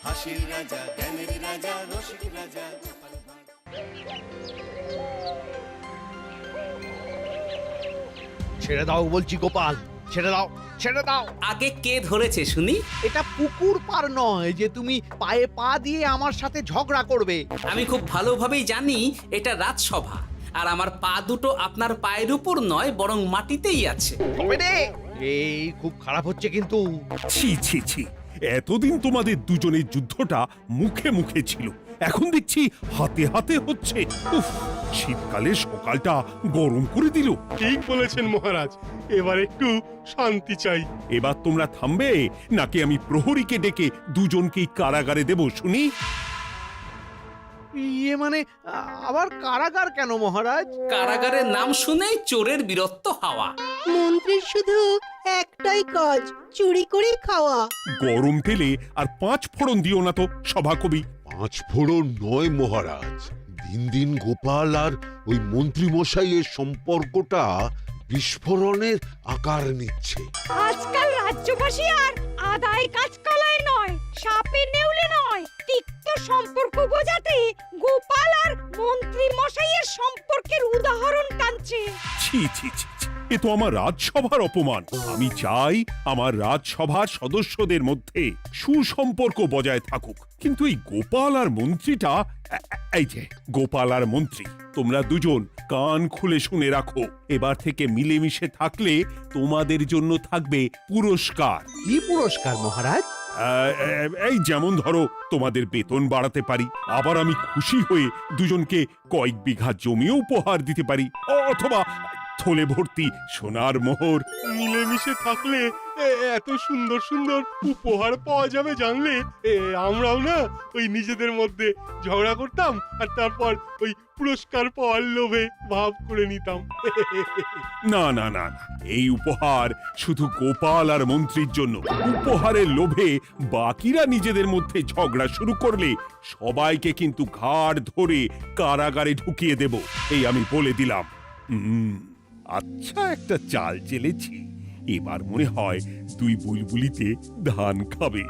হাসির রাজা, জ্ঞানের রাজা, রসিক রাজা। ছেড়ে দাও বলছি গোপাল, ছেড়ে দাও, ছেড়ে দাও। আগে কে ধরেছে শুনি? এটা পুকুর পার নয় যে তুমি পায়ে পা দিয়ে আমার সাথে ঝগড়া করবে। আমি খুব ভালোভাবেই জানি এটা রাজসভা, আর আমার পা দুটো আপনার পায়ের উপর নয় বরং মাটিতেই আছে। তবে রে, এই খুব খারাপ হচ্ছে কিন্তু। ছি ছি ছি, এতদিন তোমাদের দুজনের যুদ্ধটা মুখে মুখে ছিল, এখন দেখছি হাতে হাতে হচ্ছে। উফ, শীতকালে সকালটা গরম করে দিল। ঠিক বলেছেন মহারাজ, এবার একটু শান্তি চাই। এবার তোমরা থামবে নাকি আমি প্রহরীকে ডেকে দুজনকেই কারাগারে দেব শুনি? ইয়ে মানে আবার কারাগার কেন মহারাজ? কারাগারের নাম শুনেই চোরের বীরত্ব হাওয়া। মন্ত্রীর শুধু একটাই কাজ, চুরি করে খাওয়া। গরম তেলে আর 5 ফোড়ন দিও না তো সভাকবি। 5 ফোড়ন নয় মহারাজ, দিন দিন গোপাল আর ওই মন্ত্রী মশাইয়ের সম্পর্কটা বিস্ফোরণের আকার নিচ্ছে। আজকাল রাজ্যবাসী আর আদায় কাজকলায় নয়, সাপে নেউলে নয়, তিক্ত সম্পর্ক বোঝাতে গোপাল আর মন্ত্রী মশাইয়ের সম্পর্কের উদাহরণ টানছে। ছি ছি ছি ছি, এ তো আমার রাজসভার অপমান। আমি চাই আমার রাজসভার সদস্যদের মধ্যে সুসম্পর্ক বজায় থাকুক, কিন্তু এই গোপাল আর মন্ত্রীটা, এই যে গোপাল আর মন্ত্রী, তোমরা দুজন কান খুলে শুনে রাখো, এবার থেকে মিলেমিশে থাকলে তোমাদের জন্য থাকবে পুরস্কার। কি পুরস্কার মহারাজ? এই যেমন ধরো, তোমাদের বেতন বাড়াতে পারি, আবার আমি খুশি হয়ে দুজনকে কয়েক বিঘা জমিও উপহার দিতে পারি, অথবা থলে ভর্তি সোনার মোহর। মিলেমিশে থাকলে এত সুন্দর সুন্দর উপহার পাওয়া যাবে জানলে আমরাও না ওই নিজেদের মধ্যে ঝগড়া করতাম আর তারপর ওই পুরস্কার পাওয়ার লোভে ভাব করে নিতাম। না না না না, এই উপহার শুধু গোপাল আর মন্ত্রীর জন্য। উপহারের লোভে বাকিরা নিজেদের মধ্যে ঝগড়া শুরু করলে সবাইকে কিন্তু ঘাড় ধরে কারাগারে ঢুকিয়ে দেব, এই আমি বলে দিলাম। আচ্ছা, একটা চাল চেলেছি, এবার মনে হয় দুই বুলবুলিতে ধান খাবে।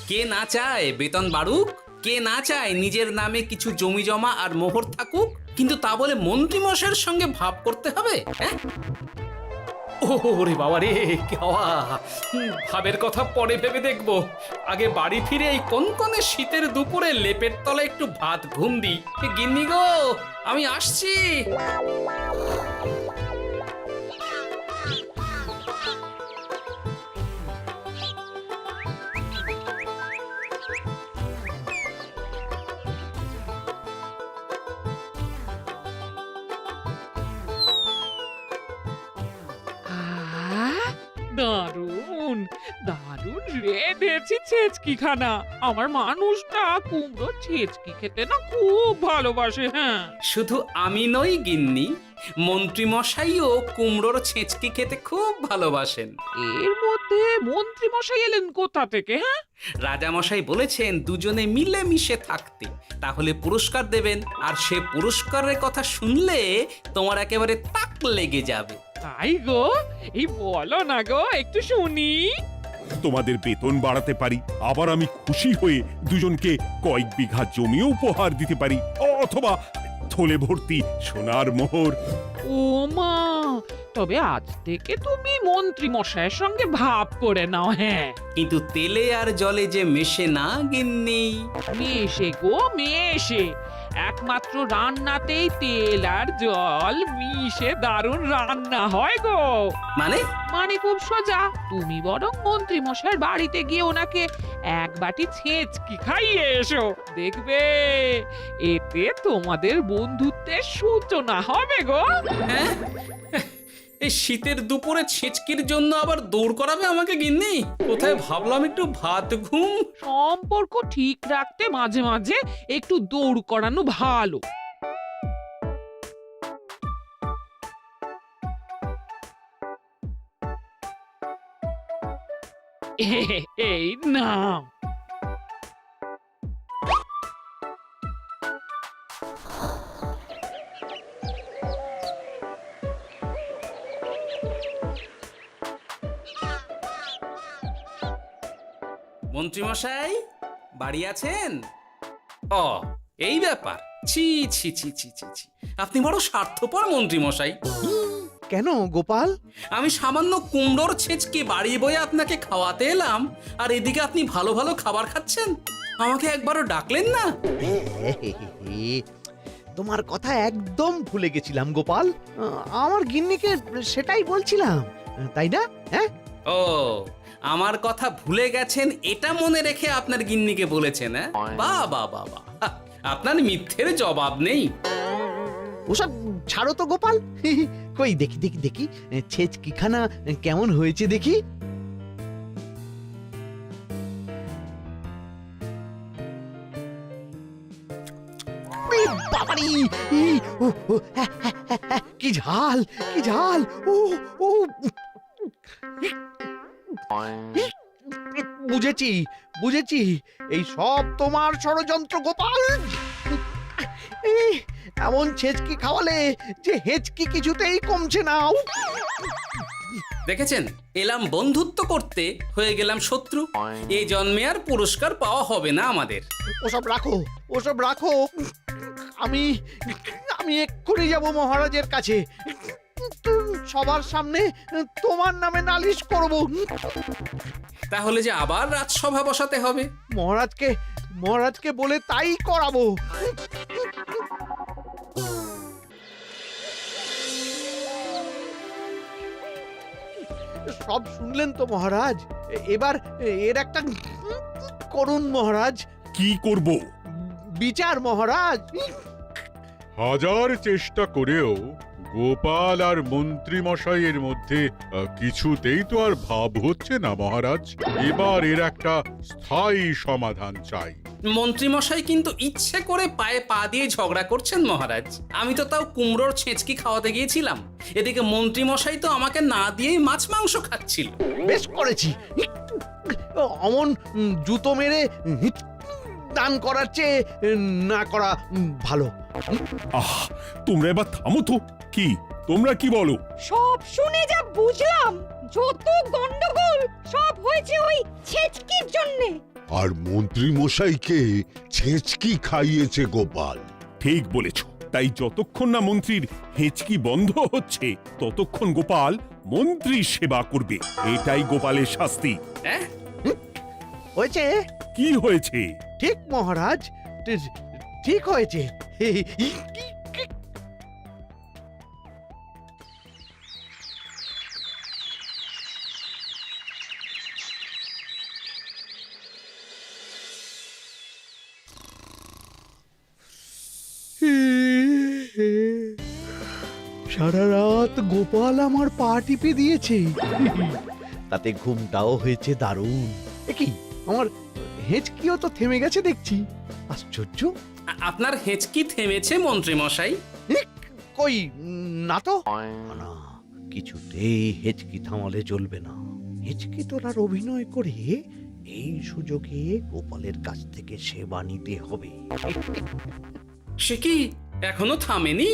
কে না চায় বেতন বাড়ুক? কে না চায় নিজের নামে কিছু জমি জমা আর মোহর থাকুক? কিন্তু তা বলে মন্ত্রী মশাইয়ের সঙ্গে ভাব করতে হবে? হ্যাঁ, ওরে বাবা রে, কেওয়া ভাবের কথা পরে ভেবে দেখবো। আগে বাড়ি ফিরে এই কনকনে শীতের দুপুরে লেপের তলায় একটু ভাত ঘুম দি। গিন্নি গো, আমি আসছি। দারুণ দারুণ রেঁধেছি ছেচকি খানা। আমার মানুষটা কুমড়ো ছেচকি খেতে না খুব ভালোবাসে। হ্যাঁ, শুধু আমি নই গিন্নি, মন্ত্রী মশাইও কুমড়োর ছেঁচকি খেতে খুব ভালোবাসেন। এর মধ্যে মন্ত্রী মশাই এলেন কোথা থেকে? হ্যাঁ, রাজা মশাই বলেছেন দুজনে মিলে মিশে থাকতে, তাহলে পুরস্কার দেবেন, আর সে পুরস্কারের কথা শুনলে তোমার একেবারে তাক লেগে যাবে। তাই গো, এই বলো না গো, একটু শুনি। তোমাদের বেতন বাড়াতে পারি, আবার আমি খুশি হয়ে দুজনকে কয়েক বিঘা জমিও উপহার দিতে পারি, অথবা থলে ভর্তি সোনার মোহর। ও মা, তবে আজ থেকে তুমি মন্ত্রী মশাইয়ের সঙ্গে ভাব করে নাও। হ্যাঁ, কিন্তু তেলে আর জলে যে মেশে না গিন্নি। মেশে গো মেশে, একমাত্র রান্নাতেই তেল আর জল মিশে দারুণ রান্না হয় গো। মানে? মানে খুব সোজা, তুমি বরং মন্ত্রী মশাইয়ের বাড়িতে গিয়ে ওনাকে এক বাটি ছেঁচকি খাইয়ে এসো, দেখবে এতে তোমাদের বন্ধুত্বের সূচনা হবে গো। হ্যাঁ, এই শীতের দুপুরে ছেঁচকির জন্য আবার দৌড় করাবে আমাকে গিন্নি? কোথায় ভাবলাম একটু ভাত ঘুম। সম্পর্ক ঠিক রাখতে মাঝে মাঝে একটু দৌড় করানো ভালো। এই নাও। মন্ত্রীমশাই বাড়ি আছেন? ও এই ব্যাপার, ছি ছি ছি ছি ছি ছি, আপনি বড় স্বার্থপর মন্ত্রীমশাই। কেন গোপাল? আমি সামান্য কুমড়োর ছেঁচকে বাড়ি বয়ে আপনাকে খাওয়াতে এলাম, আর এদিকে আপনি ভালো ভালো খাবার খাচ্ছেন, আমাকে একবারও ডাকলেন না। তোমার কথা একদম ভুলে গেছিলাম গোপাল। আমার গিন্নিকে সেটাই বলছিলাম, তাই না? হ্যাঁ। ও আমার কথা ভুলে গেছেন এটা মনে রেখে আপনার গিন্নিকে বলেছেন? হ্যাঁ, বাহ বাহ বাহ বাহ, আপনার মিথ্যের জবাব নেই। ওসব ছাড়ো তো গোপাল। কই দেখি দেখি দেখি ছেচকিখানা কেমন হয়েছে দেখি। বাবারি, কি ঝাল, কি ঝাল! ও ও বুঝেছি বুঝেছি, এই সব তোমার ষড়যন্ত্র গোপাল। এমন ছেচকি খাওয়ালে যে হেঁচকি কিছুতেই কমছে না। দেখেছেন, এলাম বন্ধুত্ব করতে, হয়ে গেলাম শত্রু। এই জন্মে আর পুরস্কার পাওয়া হবে না আমাদের। ওসব রাখো, ওসব রাখো। আমি আমি এক্ষুনি যাব মহারাজের কাছে, সবার সামনে তোমার নামে নালিশ করব। তাহলে যে আবার রাজসভা বসাতে হবে। মহারাজকে বলে তাই করাবো। সব শুনলেন তো মহারাজ, এবার এর একটা করুন মহারাজ। কি করব? বিচার মহারাজ। হাজার চেষ্টা করেও গোপাল আর মন্ত্রী মশাইয়ের মধ্যে কিছুতেই তো আর ভাব হচ্ছে না মহারাজ। এবার এর একটা স্থায়ী সমাধান চাই। মন্ত্রীমশাই কিন্তু ইচ্ছে করে পায়ে পা দিয়ে ঝগড়া করছেন মহারাজ। আমি তো তাও কুমড়োর ছেঁচকি খাওয়াতে গিয়েছিলাম, এদিকে মন্ত্রীমশাই তো আমাকে না দিয়েই মাছ মাংস খাচ্ছিল। বেশ করেছি, অমন জুতো মেরে দান করার চেয়ে না করা ভালো। আহ, তোমরা এবার থামো তো। কি তোমরা কি বলো? সব শুনে যা বুঝলাম, যত গন্ডগোল সব হয়েছে ওই ছেচকির জন্যে। আর মন্ত্রী মশাইকে ছেঁচকি খাইয়েছে গোপাল। ঠিক বলেছ। তাই যতক্ষণ না মন্ত্রীর হেঁচকি বন্ধ হচ্ছে ততক্ষণ গোপাল মন্ত্রীর সেবা করবে। এটাই গোপালের শাস্তি। হ্যাঁ, হয়েছে? কি হয়েছে? ঠিক মহারাজ, ঠিক হয়েছে। সারা রাত গোপাল আমার পা টিপে দিয়েছে, তাতে ঘুমটাও হয়েছে দারুণ। কি আমার হেঁচকিও তো থেমে গেছে দেখছি, আশ্চর্য। আপনার হেঁচকি থেমেছে মন্ত্রীমশাই? কই না তো। না, কিছুতেই হেঁচকি থামালে চলবে না। হেঁচকি তোলার অভিনয় করে এই সুযোগে গোপালের কাছ থেকে সেবা নিতে হবে। সে কি এখনো থামেনি?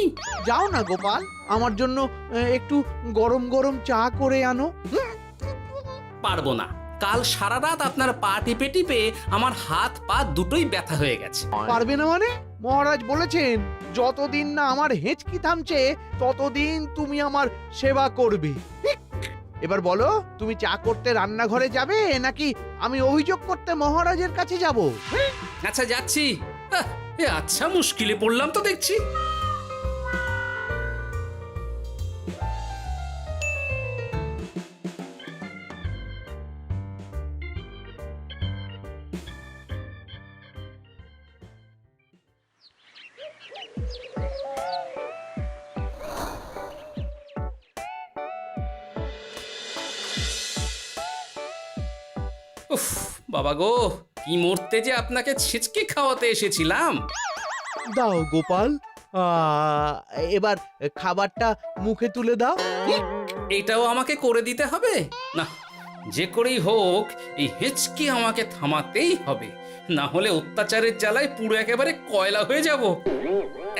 যাও না গোপাল, আমার জন্য একটু গরম গরম চা করে আনো। পারবো না, কাল সারা রাত আপনার পা টিপে টিপে আমার হাত পা দুটোই ব্যথা হয়ে গেছে। পারবে না মানে? মহারাজ বলেছেন যতদিন না আমার হেঁচকি থামছে ততদিন তুমি আমার সেবা করবে। এবার বলো, তুমি চা করতে রান্নাঘরে যাবে নাকি আমি অভিযোগ করতে মহারাজের কাছে যাব? আচ্ছা যাচ্ছি। আচ্ছা, মুশকিলে পড়লাম তো দেখছি। উফ বাবা গো, কি মরতে যে আপনাকে ছিচকে খাওয়াতে এসেছিলাম। দাও গোপাল, এবার খাবারটা মুখে তুলে দাও। এটাও আমাকে করে দিতে হবে? না, যে করেই হোক এই হেঁচকি আমাকে থামাতেই হবে, না হলে অত্যাচারের জ্বালায় পুরো একেবারে কয়লা হয়ে যাব।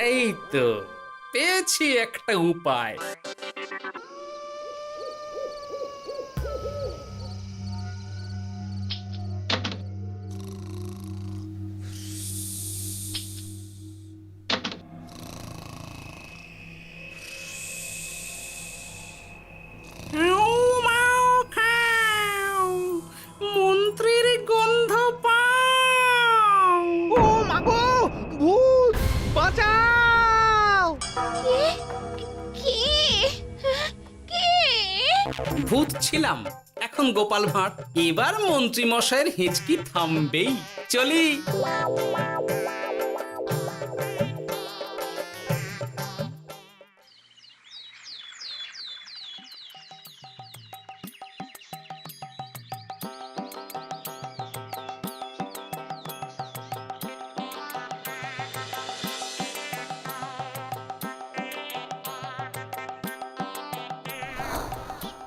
এই তো পেয়েছি একটা উপায়। ভূত ছিলাম, এখন গোপাল ভাঁড়। এবার মন্ত্রী মশাইয়ের হেঁচকি থামবেই। চলি।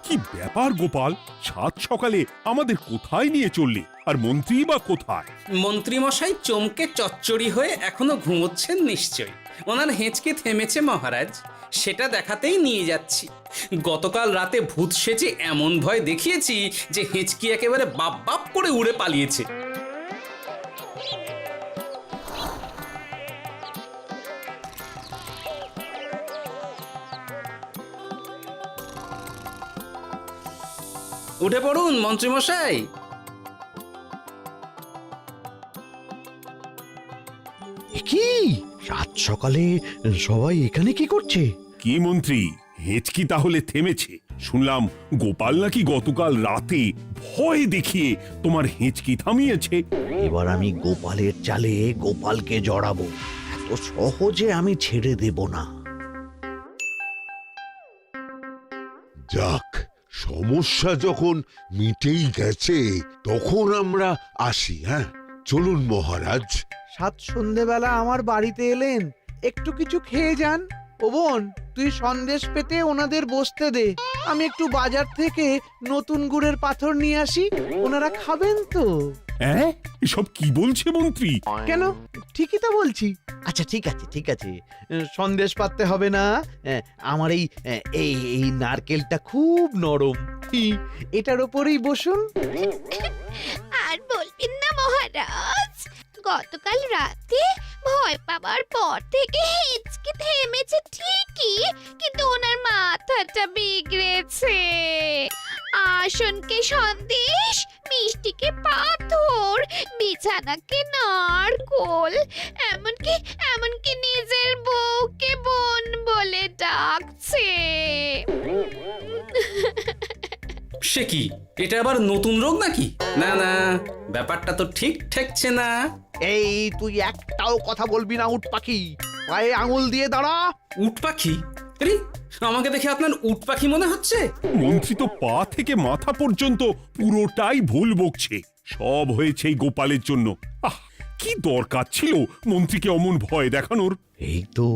কি ব্যাপার গোপাল, সাত সকালে আমাদের কোথায় নিয়ে চললি? আর মন্ত্রী বা কোথায়? মন্ত্রী মশাই চমকে চচ্চড়ি হয়ে এখনো ঘুমোচ্ছেন নিশ্চয়। ওনার হেঁচকি থেমেছে মহারাজ, সেটা দেখাতেই নিয়ে যাচ্ছি। গতকাল রাতে ভূত সেজে এমন ভয় দেখিয়েছি যে হেঁচকি একেবারে বাপ বাপ করে উড়ে পালিয়েছে। উঠে পড়ুন মন্ত্রী মশাই। কি রাত সকালে সবাই এখানে কি করছে? কি মন্ত্রী, হেঁচকি তাহলে থেমেছে? শুনলাম গোপাল নাকি গতকাল রাতে ভয় দেখিয়ে তোমার হেঁচকি থামিয়েছে। এবার আমি গোপালের চালে গোপালকে জড়াবো, এত সহজে আমি ছেড়ে দেব না। যাক, সমস্যা যখন মিটেই গেছে তখন আমরা আসি। হ্যাঁ, চলুন মহারাজ। সাত সন্ধেবেলা আমার বাড়িতে এলেন, একটু কিছু খেয়ে যান। ও বোন, তুই সন্দেশ পেতে ওনাদের বসতে দে, আমি একটু বাজার থেকে নতুন গুড়ের পাথর নিয়ে আসি, ওনারা খাবেন তো। হ্যাঁ, এসব কি বলছে মন্ত্রী? কেন, ঠিকই তো বলছি। আচ্ছা ঠিক আছে ঠিক আছে, সন্দেশ পাততে হবে না। আমার এই এই এই নারকেলটা খুব নরম, এটার ওপরেই বসুন। আর বলবেন না মহারাজ, গতকাল রাতে ভয় পাবার পর থেকে হেঁচকি থেমেছে ঠিকই, কিন্তু ওনার মাথাটা বিগড়েছে। আসনকে সন্দেশ, মিষ্টিকে পাথর, বিছানাকে নারকোল, এমনকি এমনকি নিজের বউকে বোন বলে ডাকছে। সে কি, এটা আবার নতুন রোগ নাকি? না না, ব্যাপারটা তো ঠিক ঠেকছে না। এই তুই একটাও কথা বলবি না উট পাখি, পায়ে আঙুল দিয়ে দাঁড়া। উট পাখি? আরে, আমাকে দেখে আপনার উট পাখি মনে হচ্ছে? মন্ত্রী তো পা থেকে মাথা পর্যন্ত পুরোটাই ভুল বকছে। সব হয়েছে এই গোপালের জন্য। আহ, কি দরকার ছিল মন্ত্রীকে অমন ভয় দেখানোর? এই তো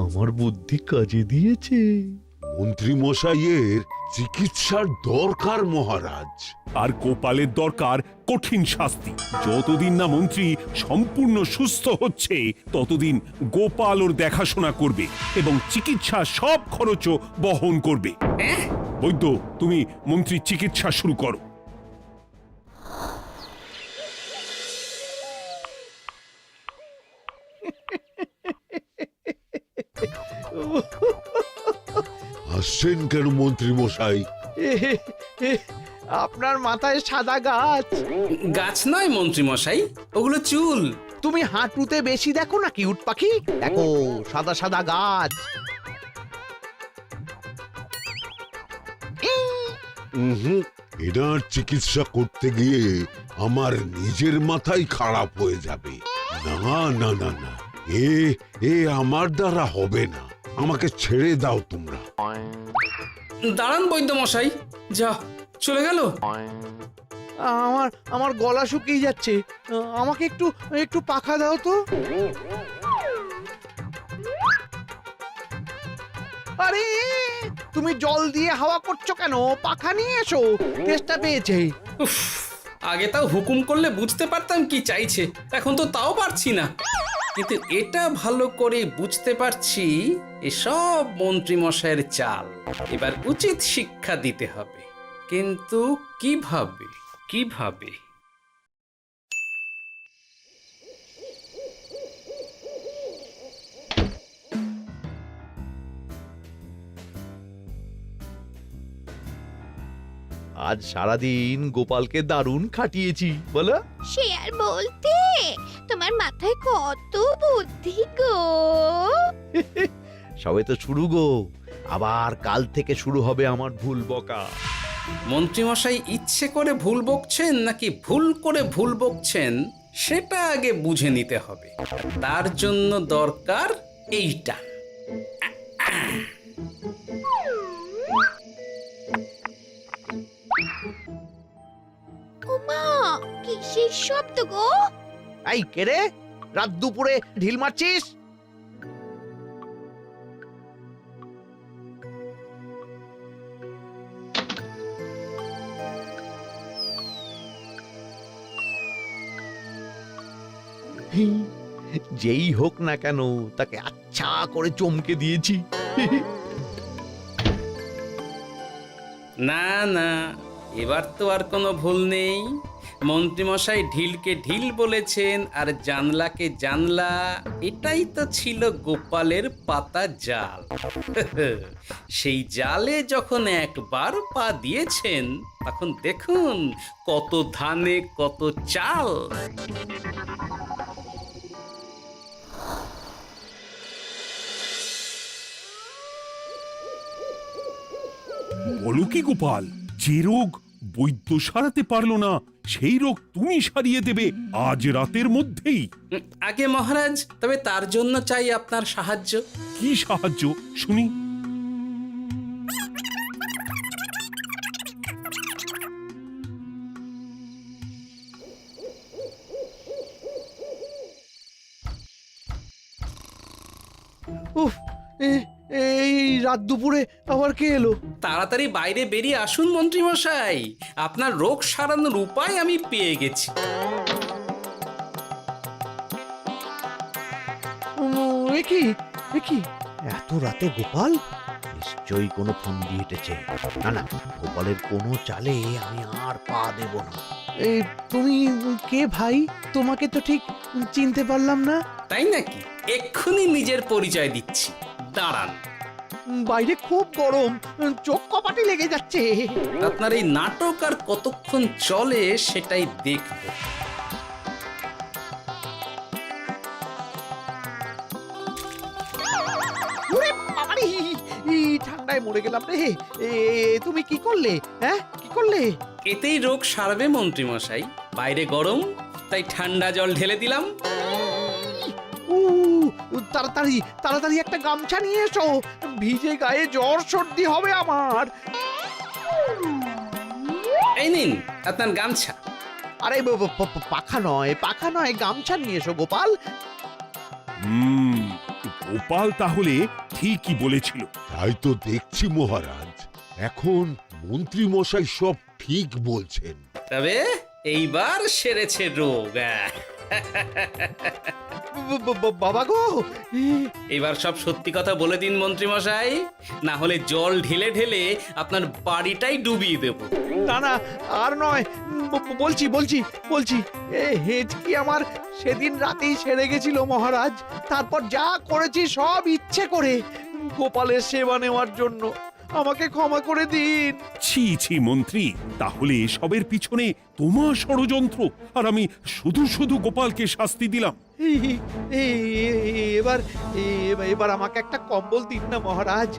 আমার বুদ্ধি কাজে দিয়েছে। মন্ত্রী মশাইয়ের চিকিৎসার দরকার মহারাজ। আর গোপালের দরকার কঠিন শাস্তি। যতদিন না মন্ত্রী সম্পূর্ণ সুস্থ হচ্ছে ততদিন গোপাল ওর দেখাশোনা করবে এবং চিকিৎসা সব খরচও বহন করবে। বৈদ্য, তুমি মন্ত্রীর চিকিৎসা শুরু করো। হাসছেন কেন মন্ত্রী মশাই? আপনার মাথায় সাদা গাছ। গাছ নয় মন্ত্রী মশাই, ওগুলো চুল। তুমি হাঁটুতে বেশি দেখো নাকি উট পাখি? দেখো সাদা সাদা গাছ। এনার চিকিৎসা করতে গিয়ে আমার নিজের মাথাই খারাপ হয়ে যাবে। না না না না, এ আমার দ্বারা হবে না। আমাকে ছেড়ে দাও তোমরা। দাঁড়ান বৈদ্য মশাই, যা চলে গেল। আমার আমার গলা শুকিয়ে যাচ্ছে, আমাকে একটু একটু পাখা দাও তো। আরে তুমি জল দিয়ে হাওয়া করছো কেন? পাখা নিয়ে এসো, তেষ্টা পেয়েছে। উফ, আগে তাও হুকুম করলে বুঝতে পারতাম কি চাইছে, এখন তো তাও পারছি না। কিন্তু এটা ভালো করে বুঝতে পারছি এসব মন্ত্রী মশাইয়ের চাল। এবার উচিত শিক্ষা দিতে হবে, কিন্তু কিভাবে কিভাবে? আজ সারাদিন গোপালকে দারুণ খাটিয়েছি বলো। সে আর বলতে, তোমার মাথায় কত বুদ্ধি গো। সবে তো শুরু গো, আবার কাল থেকে শুরু হবে আমার ভুল বকা। মন্ত্রীমশাই ইচ্ছে করে ভুল বকছেন নাকি ভুল করে ভুল বকছেন সেটা আগে বুঝে নিতে হবে। আর তার জন্য দরকার এইটা। ওমা কিসের শব্দ গো? এই কে রে, রাত দুপুরে ঢিল মারছিস? যেই হোক না কেন তাকে আচ্ছা করে চমকে দিয়েছি। না না, এবার তো আর কোনো ভুল নেই। মন্ত্রীমশাই ঢিলকে ঢিল বলেছেন আর জানলাকে জানলা, এটাই তো ছিল গোপালের পাতা জাল। সেই জালে যখন একবার পা দিয়েছেন তখন দেখুন কত ধানে কত চাল। বলো কি গোপাল, যে রোগ বৈদ্য সারাতে পারলো না সেই রোগ তুমি সারিয়ে দেবে আজ রাতের মধ্যেই? আগে মহারাজ, তবে তার জন্য চাই আপনার সাহায্য। কি সাহায্য শুনি? উফ, এই রাত দুপুরে আবার কে এলো? তাড়াতাড়ি বাইরে বেরিয়ে আসুন মন্ত্রীমশাই, আপনার রোগ সারানোর উপায় আমি পেয়ে গেছি। এ কি এত রাতে গোপাল? নিশ্চয়ই কোনো ফোন দিয়ে হেঁটেছে। না না, গোপালের কোনো চালে আমি আর পা দেব না। তুমি কে ভাই? তোমাকে তো ঠিক চিনতে পারলাম না। তাই নাকি? এক্ষুনি নিজের পরিচয় দিচ্ছি, দাঁড়ান। বাইরে খুব গরম, চোখ কপাটি লেগে যাচ্ছে। আপনার এই নাটক আর কতক্ষণ চলে সেটাই দেখব। ওরে বাবারে, ঠান্ডায় মরে গেলাম রে। তুমি কি করলে? হ্যাঁ, কি করলে? এতেই রোগ সারবে মন্ত্রীমশাই। বাইরে গরম, তাই ঠান্ডা জল ঢেলে দিলাম। তাড়াতাড়ি তাড়াতাড়ি একটা গামছা নিয়ে এসো, ভিজে গায়ে জ্বর সর্দি হবে আমার। এই নিন আপনার গামছা। আরে পাখা নয়, পাখা নয়, গামছা নিয়ে এসো গোপাল। গোপাল তাহলে ঠিকই বলেছিল। তাই তো দেখছি মহারাজ, এখন মন্ত্রী মশাই সব ঠিক বলছেন। তবে এইবার সেরেছে রোগ। বাবা গো, এবার সব সত্যি কথা বলে দিন মন্ত্রীমশাই, না হলে জল ঢেলে ঢেলে আপনার বাড়িটাই ডুবিয়ে দেব। না না, আর নয়, বলছি বলছি বলছি, হেঁচকি আমার সেদিন রাতেই সেরে গেছিল মহারাজ। তারপর যা করেছি সব ইচ্ছে করে, গোপালের সেবা নেওয়ার জন্য। আমাকে ক্ষমা করে দিন। ছি ছি মন্ত্রী, তাহলে এসবের পিছনে তোমার ষড়যন্ত্র, আর আমি শুধু শুধু গোপালকে শাস্তি দিলাম। এবার এবার আমাকে একটা কম্বল দিন না মহারাজ।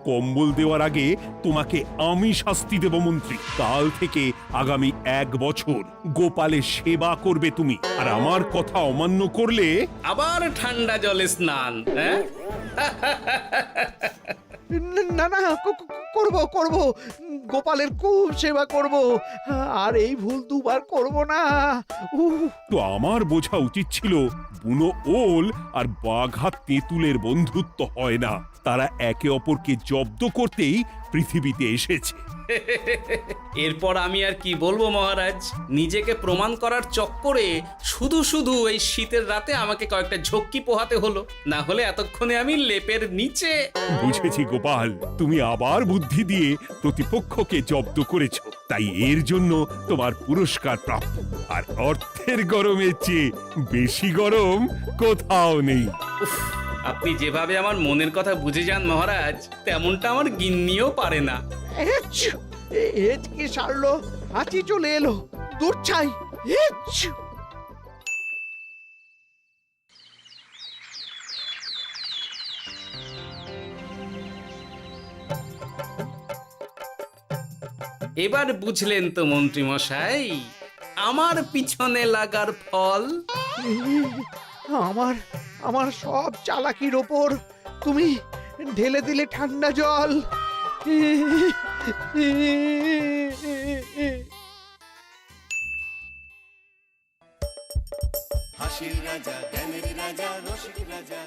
কম্বল দেওয়ার আগে তোমাকে আমি শাস্তি দেব মন্ত্রী। কাল থেকে আগামী 1 বছর গোপালের সেবা করবে তুমি, আর আমার কথা অমান্য করলে আবার ঠান্ডা জলে স্নান। হ্যাঁ, না না, করব করব, গোপালের খুব সেবা করব, আর এই ভুল দুবার করব না। তো আমার বোঝা উচিত ছিল বুনো ওল আর বাঘা তেঁতুলের বন্ধুত্ব হয় না, তারা একে অপরকে জব্দ করতেই পৃথিবীতে এসেছে। এরপর আমি আর কি বলবো মহারাজ, নিজেকে প্রমাণ করার চক্করে শুধু শুধু এই শীতের রাতে আমাকে কয়েকটা ঝক্কি পোহাতে হলো, না হলে এতক্ষণে আমি লেপের নিচে। বুঝেছি গোপাল, তুমি আবার বুদ্ধি দিয়ে প্রতিপক্ষকে জব্দ করেছো, তাই এর জন্য তোমার পুরস্কার প্রাপ্ত। আর অর্থের গরমের চেয়ে বেশি গরম কোথাও নেই। উফ, আপনি যেভাবে আমার মনের কথা বুঝে যান মহারাজ, তেমনটা আমার গিন্নিও পারে না। হেঁচকি সারলো, হাঁচি চলে এলো, দূর ছাই। এবার বুঝলেন তো মন্ত্রী মশাই আমার পিছনে লাগার ফল। আমার আমার সব চালাকির ওপর তুমি ঢেলে দিলে ঠান্ডা জল। হাসির রাজা জ্ঞানের রাজা রসিক রাজা